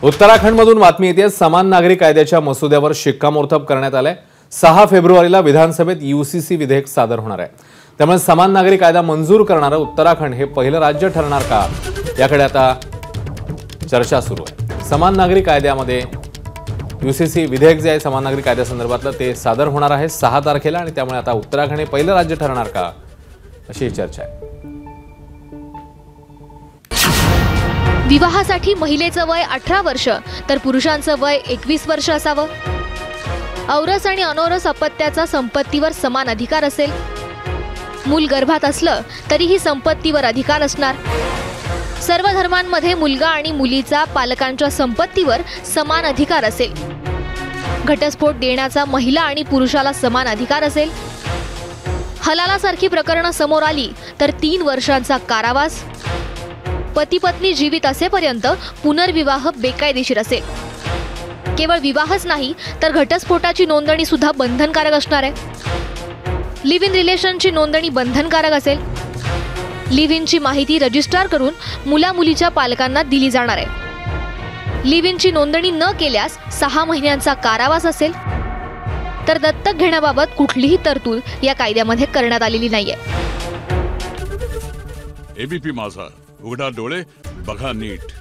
उत्तराखंडमधून बातमी येते समान नागरी कायद्याच्या मसुद्यावर शिक्कामोर्तब करण्यात आले। 6 फेब्रुवारीला विधानसभेत यूसीसी विधेयक सादर होणार आहे। त्यामुळे समान नागरी कायदा मंजूर करणारे उत्तराखंड हे पहिलं राज्य ठरणार का, याकडे आता चर्चा सुरू आहे। समान नागरी कायद्यामध्ये यूसीसी विधेयक जे आहे समान नागरी कायद्यासंदर्भातलं ते सादर होणार आहे 6 तारखेला आणि त्यामुळे आता उत्तराखंड हे पहिलं राज्य ठरणार का, अशी चर्चा आहे। विवाहासाठी महिलेचं वय 18 वर्ष तर पुरुषांचं वय 21 वर्ष असावं। औरस आणि अनौरस अपत्याचा संपत्तीवर समान अधिकार असेल। मूल गर्भात असलं तरीही संपत्तीवर अधिकार असणार। सर्व धर्मांमध्ये मुलगा आणि मुलीचा पालकांच्या संपत्तीवर समान अधिकार असेल। घटस्फोट देण्याचा महिला आणि पुरुषाला समान अधिकार असेल। हलालासारखी प्रकरणं समोर आली तर 3 वर्षांचा कारावास। पती पत्नी जीवित असेपर्यंत पुनर्विवाह बेकायदेशीर असेल। केवळ विवाहच नाही तर घटस्फोटाची नोंदणी सुद्धा बंधनकारक असणार आहे। लिव्ह इन रिलेशनची नोंदणी बंधनकारक असेल। लिव्ह इनची माहिती रजिस्टर करून मुला मुलीच्या पालकांना दिली जाणार आहे। लिव्ह इनची नोंदणी न केल्यास 6 महिन्यांचा कारावास असेल। तर दत्तक घेण्याबाबत कुठलीही तरतूद या कायद्यामध्ये करण्यात आलेली नाहीये। एबीपी माझा, उघडा डोळे बघा नीट।